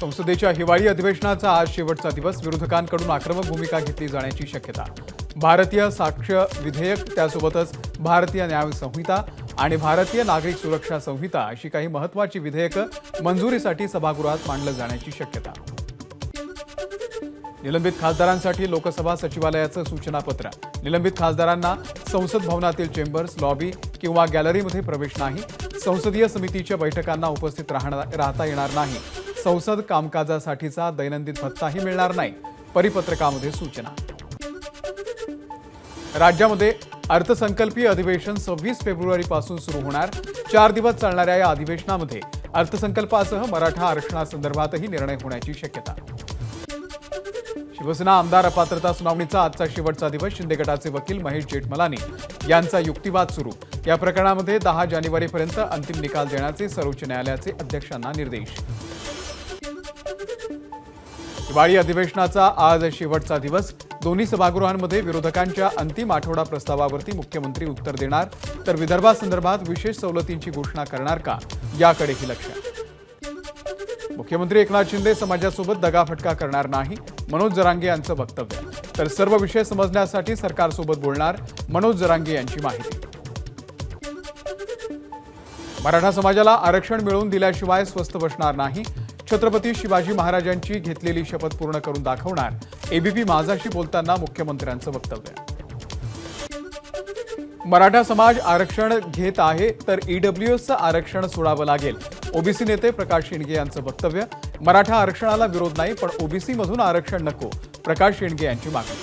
संसदेच्या हिवाळी अधिवेशनाचा आज शेवटचा दिवस. विरोधकांकडून आक्रमक भूमिका घेतली जाण्याची शक्यता. भारतीय साक्ष्य विधेयक, त्यासोबतच भारतीय न्याय संहिता आणि भारतीय नागरिक सुरक्षा संहिता अशी काही महत्त्वाची विधेयकं मंजुरीसाठी सभागृहात मांडलं जाण्याची शक्यता. निलंबित खासदारांसाठी लोकसभा सचिवालयाचं सूचनापत्र. निलंबित खासदारांना संसद भवनातील चेंबर्स, लॉबी किंवा गॅलरीमध्ये प्रवेश नाही. संसदीय समितीच्या बैठकांना उपस्थित राहता येणार नाही. संसद कामकाजासाठीचा दैनंदिन भत्ताही मिळणार नाही. परिपत्रकामध्ये सूचना. राज्यामध्ये अर्थसंकल्पीय अधिवेशन 26 फेब्रुवारीपासून सुरू होणार. 4 दिवस चालणाऱ्या या अधिवेशनामध्ये अर्थसंकल्पासह मराठा आरक्षणासंदर्भातही निर्णय होण्याची शक्यता. शिवसेना आमदार अपात्रता सुनावणीचा आजचा शेवटचा दिवस. शिंदे गटाचे वकील महेश जेठमलानी यांचा युक्तिवाद सुरू. या प्रकरणामध्ये 10 जानेवारीपर्यंत अंतिम निकाल देण्याचे सर्वोच्च न्यायालयाचे अध्यक्षांना निर्देश. हिवाळी अधिवेशनाचा आज शेवटचा दिवस. दोन्ही सभागृहांमध्ये विरोधकांच्या अंतिम आठवडा प्रस्तावावरती मुख्यमंत्री उत्तर देणार, तर विदर्भासंदर्भात विशेष सवलतींची घोषणा करणार का, याकडेही लक्ष. मुख्यमंत्री एकनाथ शिंदे समाजासोबत दगाफटका करणार नाही, मनोज जरांगे यांचं वक्तव्य. तर सर्व विषय समजण्यासाठी सरकारसोबत बोलणार, मनोज जरांगे यांची माहिती. मराठा समाजाला आरक्षण मिळवून दिल्याशिवाय स्वस्थ बसणार नाही. छत्रपती शिवाजी महाराजांची घेतलेली शपथ पूर्ण करून दाखवणार. एबीपी माझाशी बोलताना मुख्यमंत्र्यांचं वक्तव्य. मराठा समाज आरक्षण घेत आहे तर ईडब्ल्यूएसचं आरक्षण सोडावं लागेल. ओबीसी नेते प्रकाश शेंडगे यांचं वक्तव्य. मराठा आरक्षणाला विरोध नाही, पण ओबीसी मधून आरक्षण नको, प्रकाश शेंडगे यांची मागणी.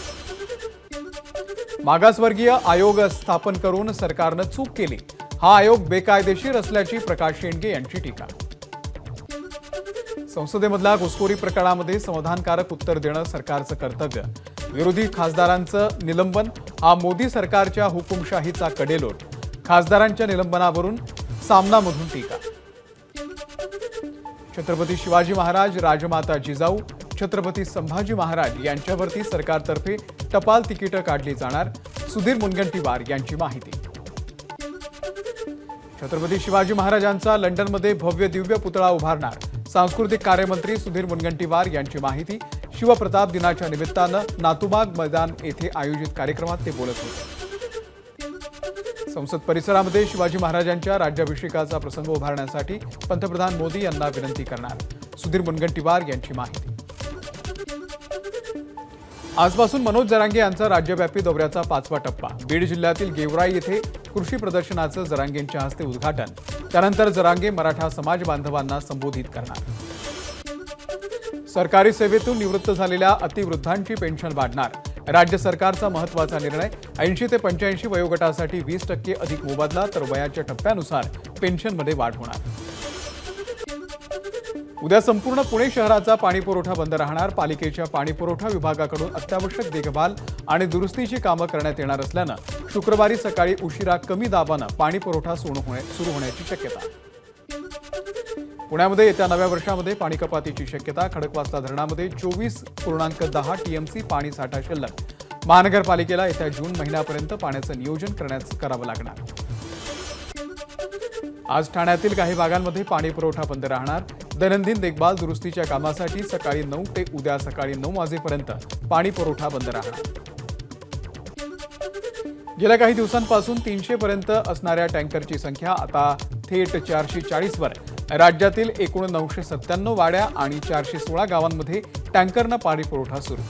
मागासवर्गीय आयोग स्थापन करून सरकारनं चूक केली. हा आयोग बेकायदेशीर असल्याची प्रकाश शेंडगे यांची टीका. संसदेमधल्या घुसखोरी प्रकरणामध्ये समाधानकारक उत्तर देणं सरकारचं कर्तव्य. विरोधी खासदारांचं निलंबन हा मोदी सरकारच्या हुकुमशाहीचा कडेलोट. खासदारांच्या निलंबनावरून सामनामधून टीका. छत्रपती शिवाजी महाराज, राजमाता जिजाऊ, छत्रपती संभाजी महाराज यांच्यावरती सरकारतर्फे टपाल तिकीटं काढली जाणार. सुधीर मुनगंटीवार यांची माहिती. छत्रपती शिवाजी महाराजांचा लंडनमध्ये भव्य दिव्य पुतळा उभारणार. सांस्कृतिक कार्यमंत्री सुधीर मुनगंटीवार यांची माहिती. शिवप्रताप दिनाच्या निमित्तानं नातूबाग मैदान येथे आयोजित कार्यक्रमात ते बोलत होते. संसद परिसरामध्ये शिवाजी महाराजांच्या राज्याभिषेकाचा प्रसंग उभारण्यासाठी पंतप्रधान मोदी यांना विनंती करणार. सुधीर मुनगंटीवार यांची माहिती. आजपासून मनोज जरांगे यांचा राज्यव्यापी दौऱ्याचा 5वा टप्पा. बीड जिल्ह्यातील गेवराई येथे कृषी प्रदर्शनाचं जरांगेंच्या हस्ते उद्घाटन. त्यानंतर जरांगे मराठा समाज बांधवांना संबोधित करणार. सरकारी सेवेतून निवृत्त झालेल्या अतिवृद्धांची पेन्शन वाढणार. राज्य सरकारचा महत्त्वाचा निर्णय. 80 ते 85 वयोगटासाठी 20% अधिक मोबदला, तर वयाच्या टप्प्यानुसार पेन्शनमध्ये वाढ होणार. उद्या संपूर्ण पुणे शहराचा पाणीपुरवठा बंद राहणार. पालिकेच्या पाणीपुरवठा विभागाकडून अत्यावश्यक देखभाल आणि दुरुस्तीची कामं करण्यात येणार असल्यानं शुक्रवारी सकाळी उशिरा कमी दाबानं पाणीपुरवठा सुरू होण्याची शक्यता. पुण्यामध्ये येत्या नव्या वर्षामध्ये पाणी कपातीची शक्यता. खडकवासला धरणामध्ये 24.10 टीएमसी पाणी साठा शिल्लक. महानगरपालिकेला येत्या जून महिन्यापर्यंत पाण्याचं नियोजन करावं लागणार. आज ठाण्यातील काही भागांमध्ये पाणी पुरवठा बंद राहणार. दैनंदिन देखभाल दुरुस्तीच्या कामासाठी सकाळी 9 ते उद्या सकाळी 9 वाजेपर्यंत पाणी पुरवठा बंद राहणार. गेल्या काही दिवसांपासून 300 पर्यंत असणाऱ्या टँकरची संख्या आता थेट 440 वर. राज्यातील एकूण 997 वाड्या आणि 416 गावांमध्ये टँकरनं पाणी पुरवठा सुरू.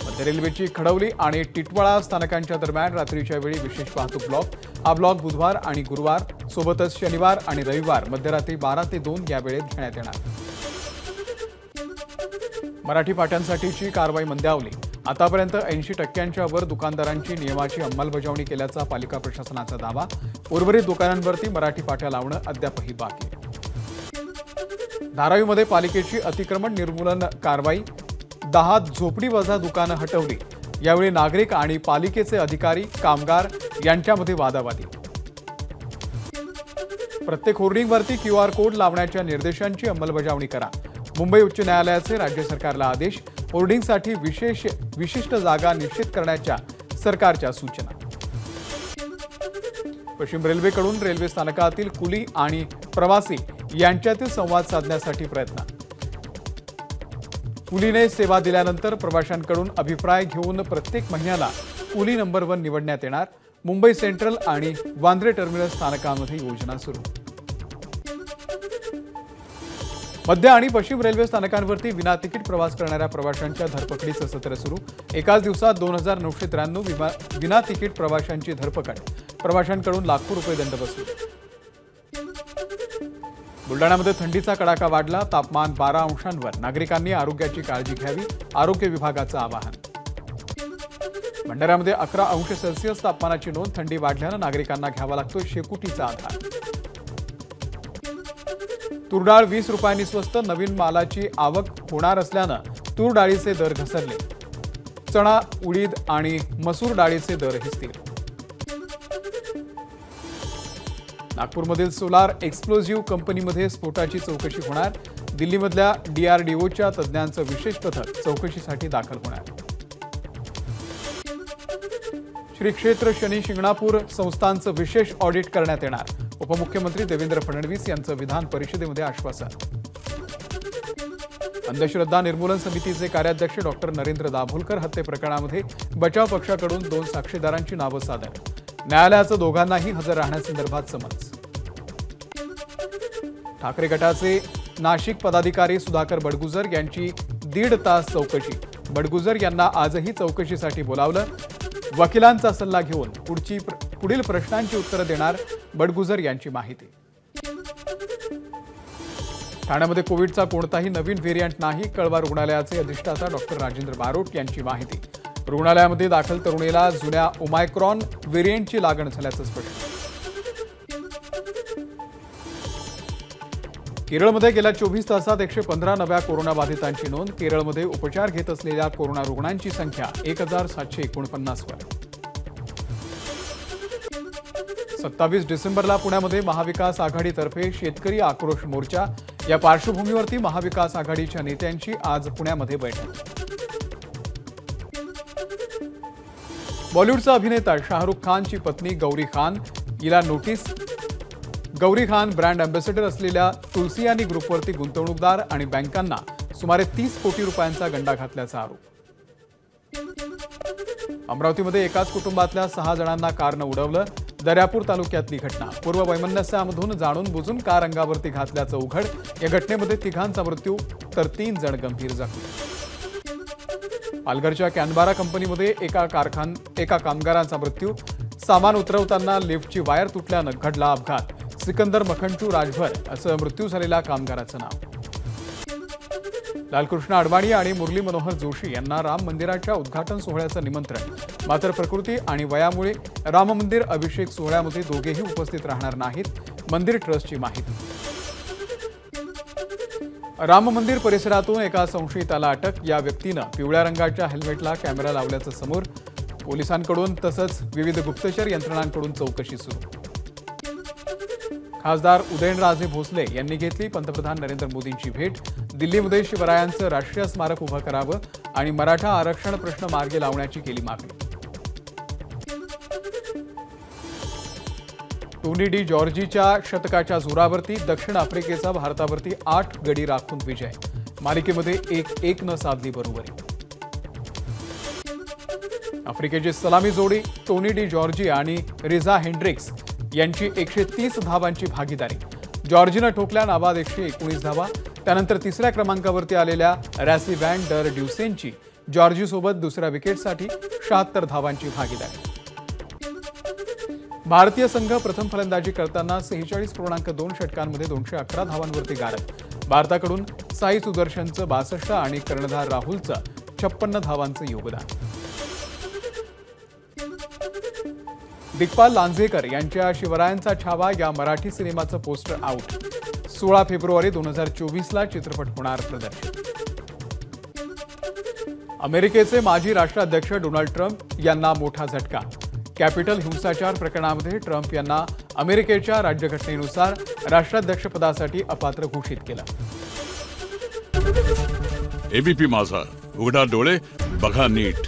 मध्य रेल्वेची खडवली आणि टिटवाळा स्थानकांच्या दरम्यान रात्रीच्या वेळी विशेष वाहतूक ब्लॉक. हा ब्लॉक बुधवार आणि गुरुवार सोबतच शनिवार आणि रविवार मध्यरात्री 12 ते 2 या वेळेत घेण्यात येणार. मराठी पाट्यांसाठीची कारवाई मंदावली. आतापर्यंत 80% वर दुकानदारांची नियमाची अंमलबजावणी केल्याचा पालिका प्रशासनाचा दावा. उर्वरित दुकानांवरती मराठी पाट्या लावणं अद्यापही बाकी. धारावीमध्ये पालिकेची अतिक्रमण निर्मूलन कारवाई. 10 झोपडी वजा दुकानं हटवली. यावेळी नागरिक आणि पालिकेचे अधिकारी, कामगार यांच्यामध्ये वादावादी. प्रत्येक होर्डिंगवरती QR कोड लावण्याच्या निर्देशांची अंमलबजावणी करा. मुंबई उच्च न्यायालयाचे राज्य सरकारला आदेश. होर्डिंगसाठी विशिष्ट जागा निश्चित करण्याच्या सरकारच्या सूचना. पश्चिम रेल्वेकडून रेल्वे स्थानकातील कुली आणि प्रवासी यांच्यातील संवाद साधण्यासाठी प्रयत्न. कुलीने सेवा दिल्यानंतर प्रवाशांकडून अभिप्राय घेऊन प्रत्येक महिन्याला कुली नंबर 1 निवडण्यात येणार. मुंबई सेंट्रल आणि वांद्रे टर्मिनल स्थानकांमध्ये योजना सुरू. मध्य आणि पश्चिम रेल्वे स्थानकांवरती विना तिकीट प्रवास करणाऱ्या प्रवाशांच्या धरपकडीचं सत्र सुरू. एकाच दिवसात 2993 विना तिकीट प्रवाशांची धरपकड. प्रवाशांकडून लाखो रुपये दंड वसूल. बुलडाण्यामध्ये थंडीचा कडाका वाढला. तापमान 12 अंशांवर. नागरिकांनी आरोग्याची काळजी घ्यावी. आरोग्य विभागाचं आवाहन. भंडाऱ्यामध्ये 11 अंश सेल्सिअस तापमानाची नोंद. थंडी वाढल्यानं नागरिकांना घ्यावा लागतोय शेकोटीचा आधार. तूरडाळ 20 रुपयांनी स्वस्त. नवीन मालाची आवक होणार असल्यानं तूर डाळीचे दर घसरले. चणा, उडीद आणि मसूर डाळीचे दरही स्थिर. नागपूरमधील सोलार एक्सप्लोजिव्ह कंपनीमध्ये स्फोटाची चौकशी होणार. दिल्लीमधल्या DRDOच्या तज्ज्ञांचं विशेष पथक चौकशीसाठी दाखल होणार. श्री क्षेत्र शनी शिंगणापूर संस्थांचं विशेष ऑडिट करण्यात येणार. उपमुख्यमंत्री देवेंद्र फडणवीस यांचं विधान परिषदेमध्ये आश्वासन. अंधश्रद्धा निर्मूलन समितीचे कार्याध्यक्ष डॉक्टर नरेंद्र दाभोलकर हत्ये प्रकरणामध्ये बचाव पक्षाकडून 2 साक्षीदारांची नावं सादर. न्यायालयाचं दोघांनाही हजर राहण्यासंदर्भात समन्स. ठाकरे गटाचे नाशिक पदाधिकारी सुधाकर बडगुजर यांची 1.5 तास चौकशी. बडगुजर यांना आजही चौकशीसाठी बोलावलं. वकिलांचा सल्ला घेऊन पुढील प्रश्नांची उत्तरं देणार. बडगुजर यांची माहिती. ठाण्यामध्ये कोविडचा कोणताही नवीन व्हेरियंट नाही. कळवा रुग्णालयाचे अधिष्ठाता डॉक्टर राजेंद्र बारोट यांची माहिती. रुग्णालयामध्ये दाखल तरुणीला जुन्या ओमायक्रॉन व्हेरियंटची लागण झाल्याचं स्पष्ट. केरळमध्ये गेल्या 24 तासात 115 नव्या कोरोनाबाधितांची नोंद. केरळमध्ये उपचार घेत असलेल्या कोरोना रुग्णांची संख्या 1749 वर. 27 डिसेंबरला पुण्यामध्ये महाविकास आघाडीतर्फे शेतकरी आक्रोश मोर्चा. या पार्श्वभूमीवरती महाविकास आघाडीच्या नेत्यांची आज पुण्यामध्ये बैठक. बॉलिवूडचा अभिनेता शाहरुख खानची पत्नी गौरी खान हिला notice. Gauri Khan brand ambassador असलेल्या तुलसियानी ग्रुपवरती गुंतवणूकदार आणि बँकांना सुमारे 30 कोटी रुपयांचा गंडा घातल्याचा आरोप. अमरावतीमध्ये एकाच कुटुंबातल्या 6 जणांना कारनं उडवलं. दर्यापूर तालुक्यातली घटना. पूर्व वैमनस्यामधून जाणून बुजून कार अंगावरती घातल्याचं उघड. या घटनेमध्ये 3 मृत्यू तर 3 जण गंभीर जखमी. पालघरच्या कॅनबारा कंपनीमध्ये एका कामगाराचा मृत्यू. सामान उतरवताना लिफ्टची वायर तुटल्यानं घडला अपघात. सिकंदर मखंटू राजभर असं मृत्यू झालेल्या कामगाराचं नाव. लालकृष्ण अडवाणी आणि मुरली मनोहर जोशी यांना राम मंदिराच्या उद्घाटन सोहळ्याचं निमंत्रण. मात्र प्रकृती आणि वयामुळे राम मंदिर अभिषेक सोहळ्यामध्ये दोघेही उपस्थित राहणार नाहीत. मंदिर ट्रस्टची माहिती. राम मंदिर परिसरातून एका संशयिताला अटक. या व्यक्तीनं पिवळ्या रंगाच्या हेल्मेटला कॅमेरा लावल्याचं समोर. पोलिसांकडून तसंच विविध गुप्तचर यंत्रणांकडून चौकशी सुरू. खासदार उदयनराजे भोसले यांनी घेतली पंतप्रधान नरेंद्र मोदींची भेट. दिल्लीमध्ये शिवरायांचं राष्ट्रीय स्मारक उभं करावं आणि मराठा आरक्षण प्रश्न मार्गी लावण्याची केली मागणी. टोनी डी जॉर्जीच्या शतकाच्या जोरावरती दक्षिण आफ्रिकेचा भारतावरती 8 गडी राखून विजय. मालिकेमध्ये 1-1 साधली बरोबरी. आफ्रिकेची सलामी जोडी टोनी डी जॉर्जी आणि रिझा हेंड्रिक्स यांची 130 धावांची भागीदारी. जॉर्जीनं ठोकल्या नाबाद 119 धावा. त्यानंतर 3ऱ्या क्रमांकावरती आलेल्या रॅसी व्हॅन डर ड्युसेनची जॉर्जीसोबत दुसऱ्या विकेटसाठी 76 धावांची भागीदारी. भारतीय संघ प्रथम फलंदाजी करताना 46.2 षटकांमध्ये 211 धावांवरती गारद. भारताकडून साई सुदर्शनचं 62 आणि कर्णधार राहुलचं 56 धावांचं योगदान. दिग्पाल लांजेकर यांच्या शिवरायांचा छावा या मराठी सिनेमाचं पोस्टर आउट. 16 फेब्रुवारी 2024ला चित्रपट होणार प्रदर्शित. अमेरिकेचे माजी राष्ट्राध्यक्ष डोनाल्ड ट्रम्प यांना मोठा झटका. कॅपिटल हिंसाचार प्रकरणामध्ये ट्रम्प यांना अमेरिकेच्या राज्यघटनेनुसार राष्ट्राध्यक्षपदासाठी अपात्र घोषित केलं. एबीपी माझा, उघडा डोळे बघा नीट.